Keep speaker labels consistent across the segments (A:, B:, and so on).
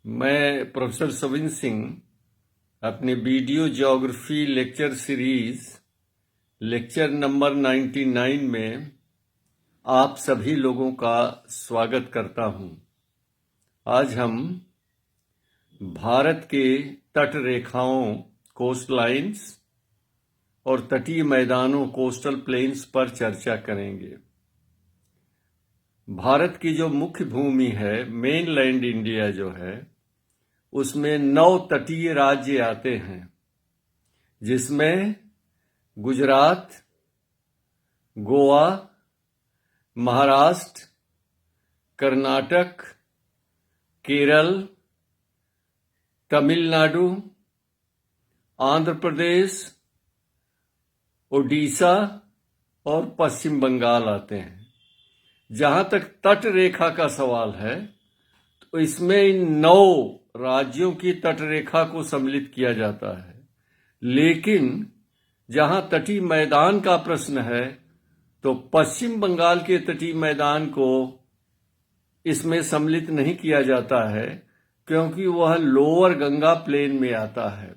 A: मैं प्रोफेसर सविन सिंह अपने video geography lecture series lecture number 99 में आप सभी लोगों का स्वागत करता हूं। आज हम भारत के तट रेखाओं कोस्ट लाइन्स और तटीय मैदानों कोस्टल प्लेन्स पर चर्चा करेंगे। भारत की जो मुख्य भूमि है, मेनलैंड इंडिया जो है, उसमें 9 तटीय राज्य आते हैं, जिसमें गुजरात, गोवा, महाराष्ट्र, कर्नाटक, केरल, तमिलनाडु, आंध्र प्रदेश, उड़ीसा और पश्चिम बंगाल आते हैं। जहां तक तट रेखा का सवाल है, तो इसमें इन 9 राज्यों की तट रेखा को सम्मिलित किया जाता है, लेकिन जहां तटीय मैदान का प्रश्न है, तो पश्चिम बंगाल के तटीय मैदान को इसमें सम्मिलित नहीं किया जाता है, क्योंकि वह लोअर गंगा प्लेन में आता है।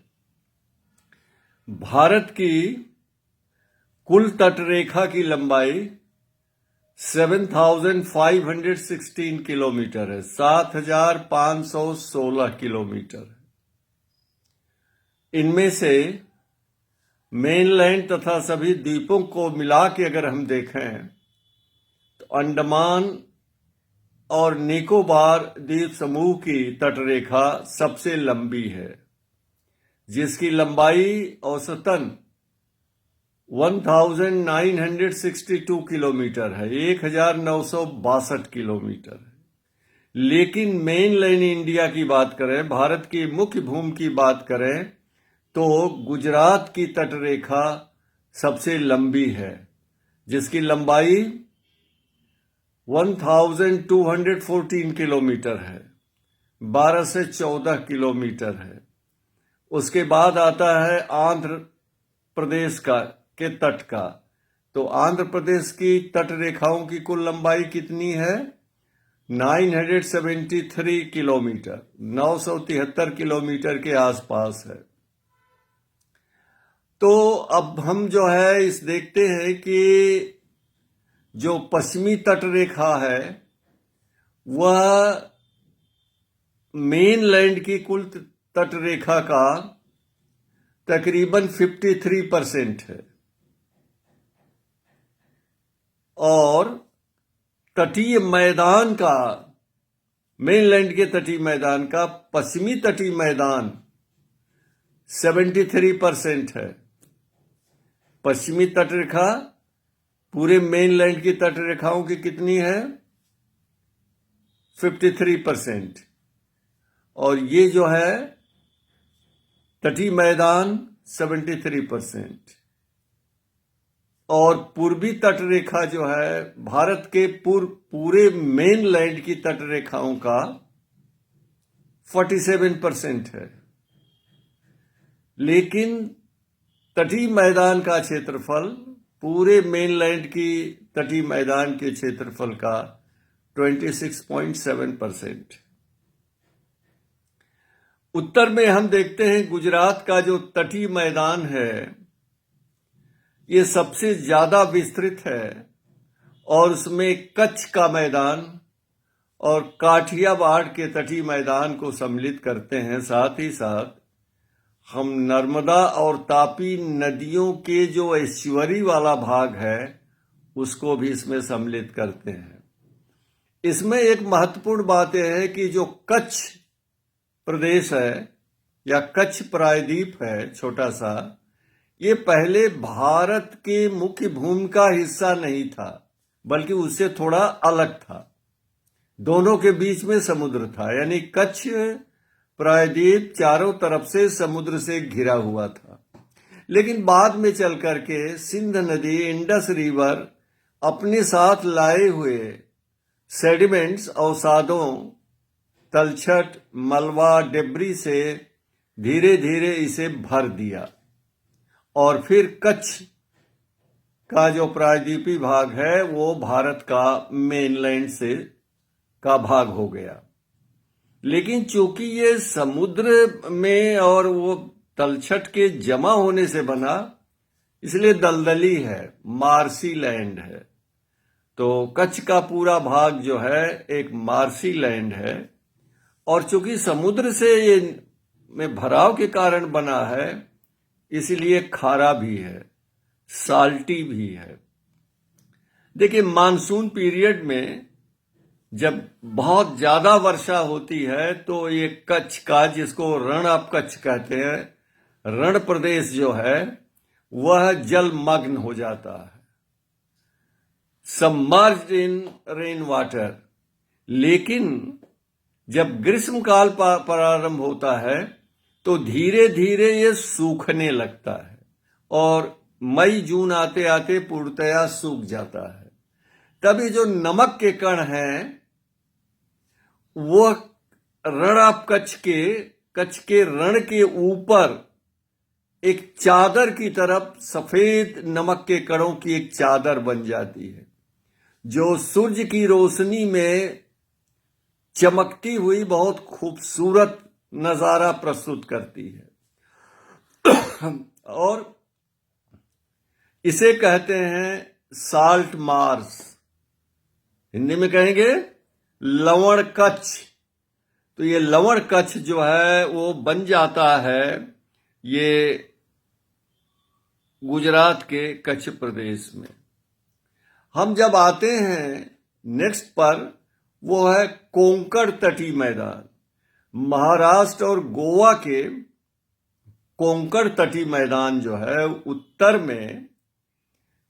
A: भारत की कुल तट रेखा की लंबाई 7,516 किलोमीटर है, 7,516 किलोमीटर। इनमें से मेनलैंड तथा सभी द्वीपों को मिला के अगर हम देखें, तो अंडमान और निकोबार द्वीप समूह की तटरेखा सबसे लंबी है, जिसकी लंबाई औसतन 1962 किलोमीटर है, 1962 किलोमीटर है। लेकिन मेनलैंड इंडिया की बात करें, भारत की मुख्य भूमि की बात करें, तो गुजरात की तटरेखा सबसे लंबी है, जिसकी लंबाई 1214 किलोमीटर है, 12 से 14 किलोमीटर है। उसके बाद आता है आंध्र प्रदेश के तट का। तो आंध्र प्रदेश की तट रेखाओं की कुल लंबाई कितनी है? 973 किलोमीटर, 973 किलोमीटर के आसपास है। तो अब हम जो है इस देखते हैं कि जो पश्चिमी तट रेखा है, वह मेनलैंड की कुल तट रेखा का तकरीबन 53% है, और तटीय मैदान का, मेनलैंड के तटीय मैदान का पश्चिमी तटीय मैदान 73% है। पश्चिमी तटरेखा पूरे मेनलैंड की तटरेखाओं की कितनी है? 53%। और ये जो है तटीय मैदान 73%। और पूर्वी तटरेखा जो है भारत के पूरे मेनलैंड की तटरेखाओं का 47% है। लेकिन तटीय मैदान का क्षेत्रफल पूरे मेनलैंड की तटीय मैदान के क्षेत्रफल का 26.7%। उत्तर में हम देखते हैं गुजरात का जो तटीय मैदान है, ये सबसे ज्यादा विस्तृत है, और उसमें कच्छ का मैदान और काठियावाड़ के तटीय मैदान को सम्मिलित करते हैं। साथ ही साथ हम नर्मदा और तापी नदियों के जो एस्चुअरी वाला भाग है, उसको भी इसमें सम्मिलित करते हैं। इसमें एक महत्वपूर्ण बात यह है कि जो कच्छ प्रदेश है या कच्छ प्रायद्वीप है, छोटा सा, ये पहले भारत के मुख्य भूमि का हिस्सा नहीं था, बल्कि उससे थोड़ा अलग था। दोनों के बीच में समुद्र था, यानी कच्छ प्रायद्वीप चारों तरफ से समुद्र से घिरा हुआ था। लेकिन बाद में चल करके सिंध नदी, इंडस रिवर अपने साथ लाए हुए सेडिमेंट्स, अवसादों, तलछट, मलबा, डेब्री से धीरे धीरे इसे भर दिया, और फिर कच्छ का जो प्रायद्वीपीय भाग है, वो भारत का मेनलैंड से का भाग हो गया। लेकिन चूंकि ये समुद्र में और वो तलछट के जमा होने से बना, इसलिए दलदली है, मार्सी लैंड है। तो कच्छ का पूरा भाग जो है एक मार्सी लैंड है, और चूंकि समुद्र से ये में भराव के कारण बना है, इसलिए खारा भी है, साल्टी भी है। देखिए, मानसून पीरियड में जब बहुत ज्यादा वर्षा होती है तो ये कच्छ का, जिसको रण ऑफ कच्छ कहते हैं, रण प्रदेश जो है वह जलमग्न हो जाता है, सबमर्ज्ड इन रेन वाटर। लेकिन जब ग्रीष्म काल प्रारंभ होता है तो धीरे धीरे ये सूखने लगता है और मई जून आते आते पूर्णतया सूख जाता है। तब ये जो नमक के कण हैं वो रण ऑफ कच्छ के रण के ऊपर एक चादर की तरफ, सफेद नमक के कणों की एक चादर बन जाती है, जो सूर्य की रोशनी में चमकती हुई बहुत खूबसूरत नजारा प्रस्तुत करती है। और इसे कहते हैं साल्ट मार्श, हिंदी में कहेंगे लवण कच्छ। तो ये लवण कच्छ जो है वो बन जाता है ये गुजरात के कच्छ प्रदेश में। हम जब आते हैं नेक्स्ट पर, वो है कोंकण तटीय मैदान। महाराष्ट्र और गोवा के कोंकण तटीय मैदान जो है उत्तर में,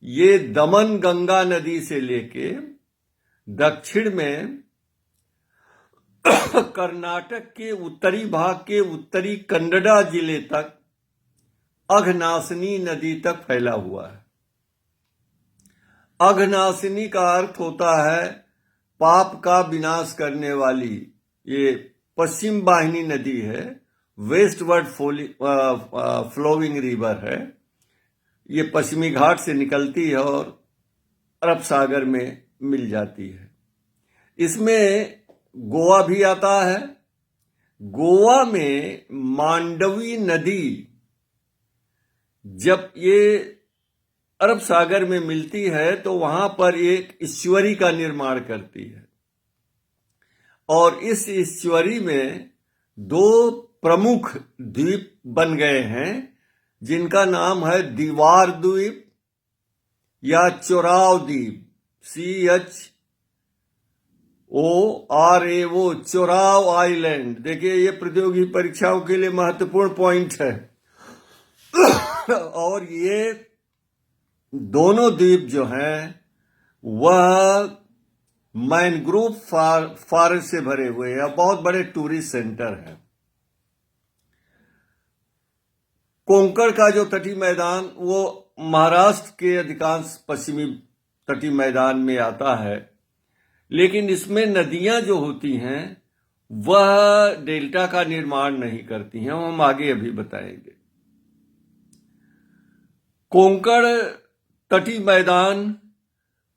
A: ये दमन गंगा नदी से लेके दक्षिण में कर्नाटक के उत्तरी भाग के उत्तरी कन्नड़ा जिले तक अघनाशिनी नदी तक फैला हुआ है। अघनाशिनी का अर्थ होता है पाप का विनाश करने वाली। ये पश्चिम वाहिनी नदी है, वेस्टवर्ड फ्लोइंग रिवर है। ये पश्चिमी घाट से निकलती है और अरब सागर में मिल जाती है। इसमें गोवा भी आता है। गोवा में मांडवी नदी जब ये अरब सागर में मिलती है तो वहां पर एक ईश्वरी का निर्माण करती है, और इस ईश्वरी में दो प्रमुख द्वीप बन गए हैं, जिनका नाम है दीवार द्वीप या चोराव द्वीप, CHORAO, चोराव आइलैंड। देखिए, ये प्रतियोगी परीक्षाओं के लिए महत्वपूर्ण पॉइंट है। और ये दोनों द्वीप जो हैं वह मैनग्रोव फॉरेस्ट से भरे हुए हैं, बहुत बड़े टूरिस्ट सेंटर हैं। कोंकण का जो तटीय मैदान वो महाराष्ट्र के अधिकांश पश्चिमी तटीय मैदान में आता है, लेकिन इसमें नदियां जो होती हैं वह डेल्टा का निर्माण नहीं करती हैं, हम आगे अभी बताएंगे। कोंकण तटीय मैदान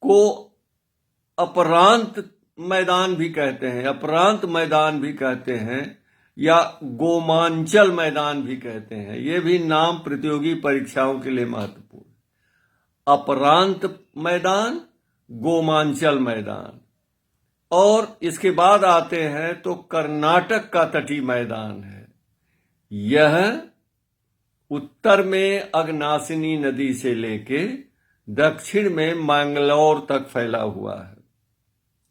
A: को अपरांत मैदान भी कहते हैं, अपरांत मैदान भी कहते हैं, या गोमांचल मैदान भी कहते हैं। ये भी नाम प्रतियोगी परीक्षाओं के लिए महत्वपूर्ण। अपरांत मैदान, गोमांचल मैदान। और इसके बाद आते हैं तो कर्नाटक का तटीय मैदान है। यह उत्तर में अघनाशिनी नदी से लेके दक्षिण में मैंगलोर तक फैला हुआ है,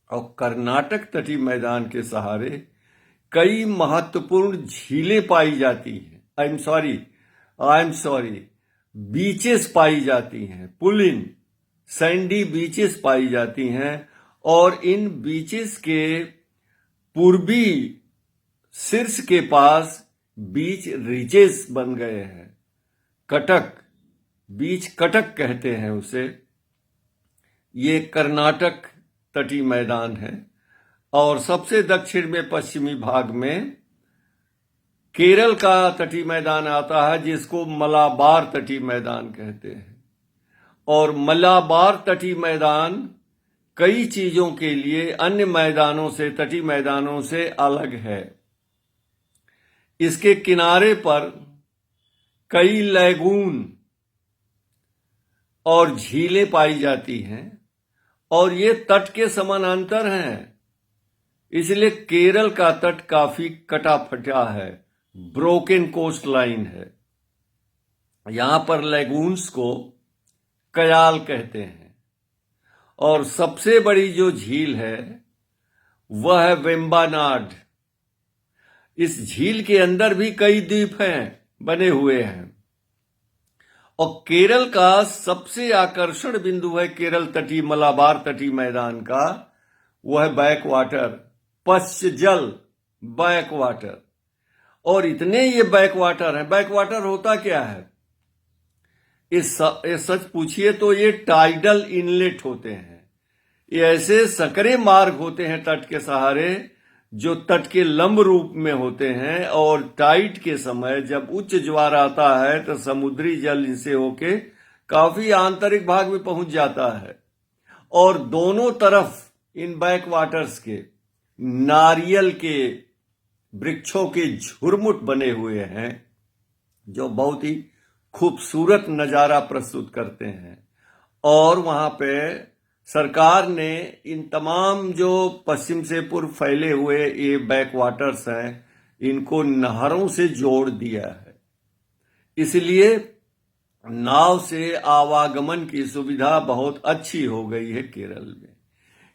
A: और कर्नाटक तटीय मैदान के सहारे कई महत्वपूर्ण झीलें पाई जाती हैं। आई एम सॉरी, बीचेस पाई जाती हैं, पुलिन सैंडी बीचेस पाई जाती हैं, और इन बीचेस के पूर्वी शीर्ष के पास बीच रिजेस बन गए हैं। कटक बीच, कटक कहते हैं उसे। ये कर्नाटक तटीय मैदान है। और सबसे दक्षिण में पश्चिमी भाग में केरल का तटीय मैदान आता है, जिसको मलाबार तटीय मैदान कहते हैं। और मलाबार तटीय मैदान कई चीजों के लिए अन्य मैदानों से, तटीय मैदानों से अलग है। इसके किनारे पर कई लैगून और झीलें पाई जाती हैं और ये तट के समानांतर हैं। इसलिए केरल का तट काफी कटा फटा है, ब्रोकन कोस्ट लाइन है। यहां पर लैगून्स को कयाल कहते हैं और सबसे बड़ी जो झील है वह है वेम्बानाड। इस झील के अंदर भी कई द्वीप हैं, बने हुए हैं। और केरल का सबसे आकर्षण बिंदु है केरल तटीय, मलाबार तटीय मैदान का, वह है बैक वाटर, पश्च जल बैक वाटर। और इतने ये बैक वाटर है। बैक वाटर होता क्या है? इस सच पूछिए तो ये टाइडल इनलेट होते हैं। ये ऐसे सकरे मार्ग होते हैं तट के सहारे, जो तट के लंब रूप में होते हैं और टाइड के समय जब उच्च ज्वार आता है तो समुद्री जल इनसे होके काफी आंतरिक भाग में पहुंच जाता है। और दोनों तरफ इन बैक वाटर्स के नारियल के वृक्षों के झुरमुट बने हुए हैं, जो बहुत ही खूबसूरत नजारा प्रस्तुत करते हैं। और वहां पे सरकार ने इन तमाम जो पश्चिम से पूर्व फैले हुए ये बैक वाटर्स हैं, इनको नहरों से जोड़ दिया है। इसलिए नाव से आवागमन की सुविधा बहुत अच्छी हो गई है केरल में।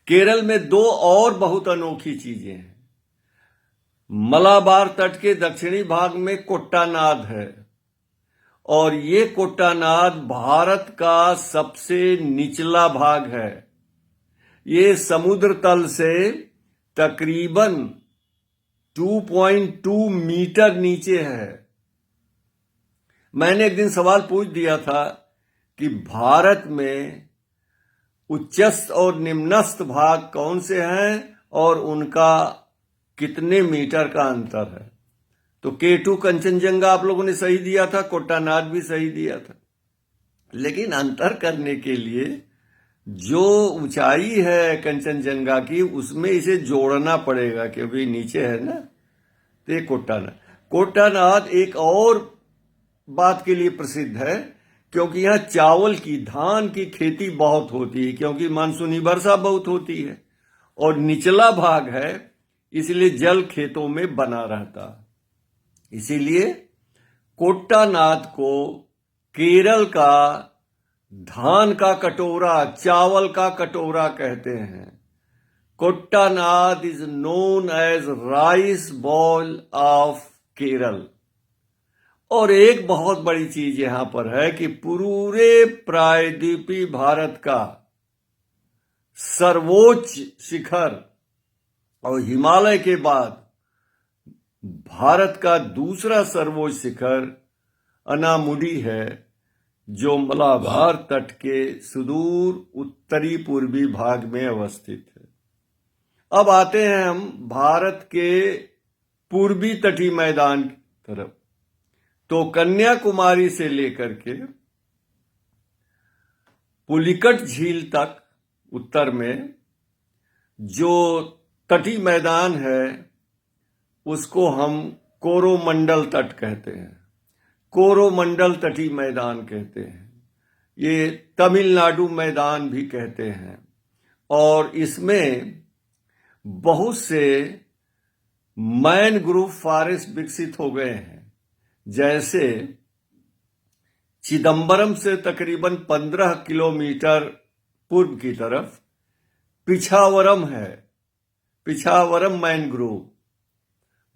A: केरल में दो और बहुत अनोखी चीजें हैं। मलाबार तट के दक्षिणी भाग में कोट्टानाद है और ये कोट्टानाद भारत का सबसे निचला भाग है। ये समुद्र तल से तकरीबन 2.2 मीटर नीचे है। मैंने एक दिन सवाल पूछ दिया था कि भारत में उच्चस्थ और निम्नस्थ भाग कौन से हैं और उनका कितने मीटर का अंतर है। तो K2 कंचनजंगा आप लोगों ने सही दिया था, कोट्टानाद भी सही दिया था। लेकिन अंतर करने के लिए जो ऊंचाई है कंचनजंगा की, उसमें इसे जोड़ना पड़ेगा क्योंकि नीचे है ना। तो ये कोट्टानाद एक और बात के लिए प्रसिद्ध है, क्योंकि यहाँ चावल की, धान की खेती बहुत होती है, क्योंकि मानसूनी वर्षा बहुत होती है और निचला भाग है, इसलिए जल खेतों में बना रहता है। इसीलिए कोट्टानाद को केरल का धान का कटोरा, चावल का कटोरा कहते हैं। Kuttanad is known as rice bowl of Kerala. और एक बहुत बड़ी चीज यहां पर है कि पूरे प्रायद्वीपीय भारत का सर्वोच्च शिखर और हिमालय के बाद भारत का दूसरा सर्वोच्च शिखर अनामुडी है, जो मलाबार तट के सुदूर उत्तरी पूर्वी भाग में अवस्थित है। अब आते हैं हम भारत के पूर्वी तटीय मैदान की तरफ। तो कन्याकुमारी से लेकर के पुलिकट झील तक उत्तर में जो तटीय मैदान है उसको हम कोरोमंडल तट कहते हैं, कोरोमंडल तटीय मैदान कहते हैं। ये तमिलनाडु मैदान भी कहते हैं। और इसमें बहुत से मैनग्रोव फॉरेस्ट विकसित हो गए हैं। जैसे चिदम्बरम से तकरीबन 15 किलोमीटर पूर्व की तरफ पिछावरम है, पिछावरम मैनग्रोव।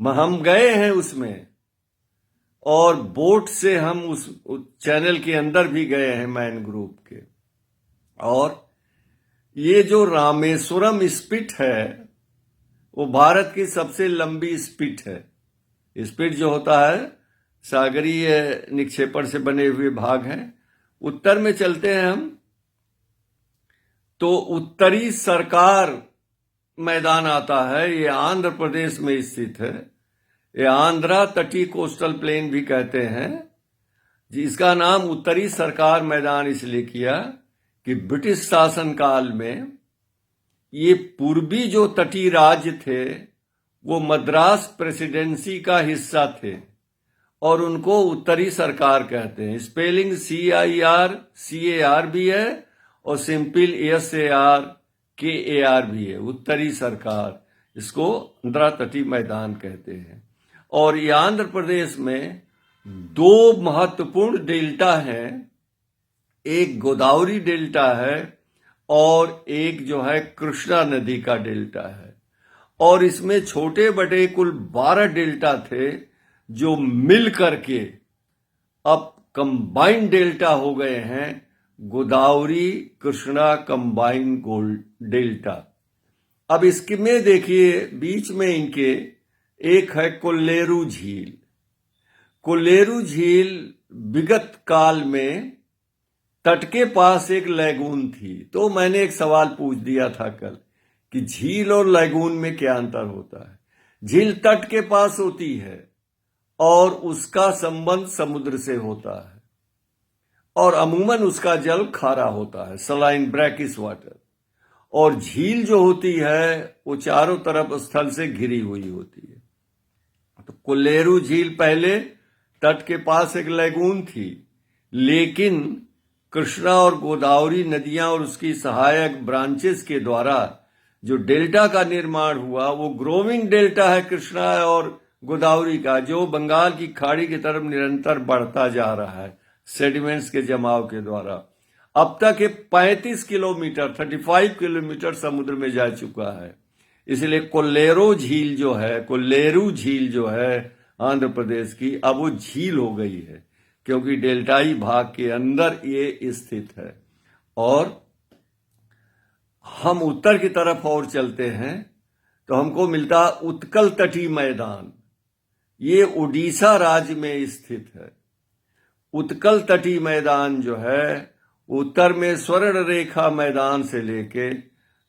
A: हम गए हैं उसमें और बोट से हम उस चैनल के अंदर भी गए हैं मैनग्रोव के। और ये जो रामेश्वरम स्पिट है वो भारत की सबसे लंबी स्पिट है। स्पिट जो होता है सागरीय निक्षेपण से बने हुए भाग हैं। उत्तर में चलते हैं हम तो उत्तरी सरकार मैदान आता है। ये आंध्र प्रदेश में स्थित है। ये आंध्रा तटीय कोस्टल प्लेन भी कहते हैं। जिसका नाम उत्तरी सरकार मैदान इसलिए किया कि ब्रिटिश शासन काल में ये पूर्वी जो तटीय राज्य थे वो मद्रास प्रेसिडेंसी का हिस्सा थे और उनको उत्तरी सरकार कहते हैं। स्पेलिंग CIR भी है और सिंपल SARKAR भी है, उत्तरी सरकार। इसको आंध्र तटीय मैदान कहते हैं। और ये आंध्र प्रदेश में दो महत्वपूर्ण डेल्टा हैं, एक गोदावरी डेल्टा है और एक जो है कृष्णा नदी का डेल्टा है। और इसमें छोटे बड़े कुल 12 डेल्टा थे जो मिल करके अब कंबाइंड डेल्टा हो गए हैं, गोदावरी कृष्णा कंबाइंड डेल्टा। अब इसमें देखिए बीच में इनके एक है कोल्लेरू झील। कोल्लेरू झील विगत काल में तट के पास एक लैगून थी। तो मैंने एक सवाल पूछ दिया था कल कि झील और लैगून में क्या अंतर होता है। झील तट के पास होती है और उसका संबंध समुद्र से होता है और अमूमन उसका जल खारा होता है, सलाइन ब्रैकिश वाटर। और झील जो होती है वो चारों तरफ स्थल से घिरी हुई होती है। तो कोल्लेरू झील पहले तट के पास एक लैगून थी, लेकिन कृष्णा और गोदावरी नदियां और उसकी सहायक ब्रांचेस के द्वारा जो डेल्टा का निर्माण हुआ वो ग्रोविंग डेल्टा है कृष्णा और गोदावरी का, जो बंगाल की खाड़ी की तरफ निरंतर बढ़ता जा रहा है सेडिमेंट्स के जमाव के द्वारा। अब तक ये 35 किलोमीटर समुद्र में जा चुका है। इसलिए कोल्लेरू झील जो है आंध्र प्रदेश की, अब वो झील हो गई है क्योंकि डेल्टाई भाग के अंदर ये स्थित है। और हम उत्तर की तरफ और चलते हैं तो हमको मिलता उत्कल तटीय मैदान। ये उड़ीसा राज्य में स्थित है। उत्कल तटीय मैदान जो है उत्तर में स्वर्ण रेखा मैदान से लेके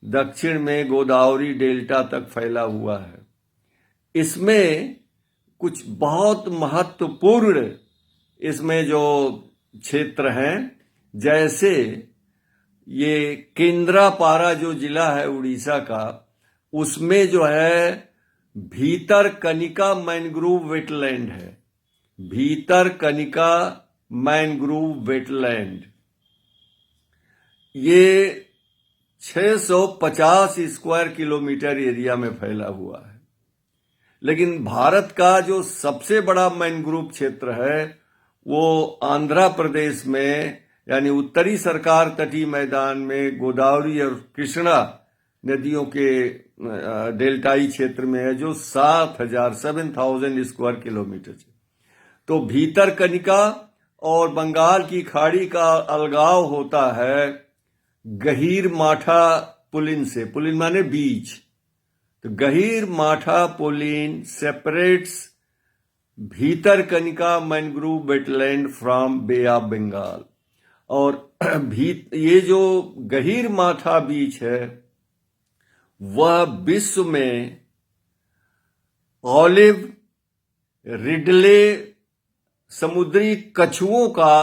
A: दक्षिण में गोदावरी डेल्टा तक फैला हुआ है। इसमें कुछ बहुत महत्वपूर्ण इसमें जो क्षेत्र हैं, जैसे ये केंद्रापारा जो जिला है उड़ीसा का, उसमें जो है भीतर कनिका मैनग्रोव वेटलैंड है। भीतर कनिका मैनग्रोव वेटलैंड ये 650 स्क्वायर किलोमीटर एरिया में फैला हुआ है। लेकिन भारत का जो सबसे बड़ा मैनग्रोव क्षेत्र है वो आंध्र प्रदेश में, यानी उत्तरी सरकार तटीय मैदान में गोदावरी और कृष्णा नदियों के डेल्टाई क्षेत्र में है, जो 7,000 स्क्वायर किलोमीटर है। तो भीतर कनिका और बंगाल की खाड़ी का अलगाव होता है गहीर माठा पुलिन से। पुलिन माने बीच। तो गहीर माठा पुलिन separates Bhitarkanika mangrove wetland from Bay of Bengal. और ये जो गहीर माठा बीच है वह विश्व में ऑलिव रिडले समुद्री कछुओं का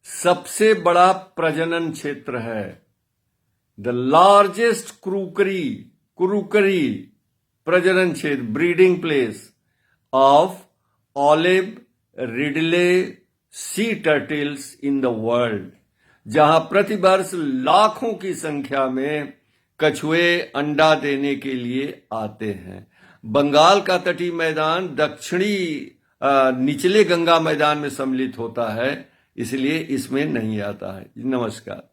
A: सबसे बड़ा प्रजनन क्षेत्र है। द लार्जेस्ट क्रूकरी प्रजनन क्षेत्र, breeding place of olive Ridley C turtles in the world, जहां प्रतिवर्ष लाखों की संख्या में कछुए अंडा देने के लिए आते हैं। बंगाल का तटीय मैदान दक्षिणी निचले गंगा मैदान में सम्मिलित होता है, इसलिए इसमें नहीं आता है। नमस्कार।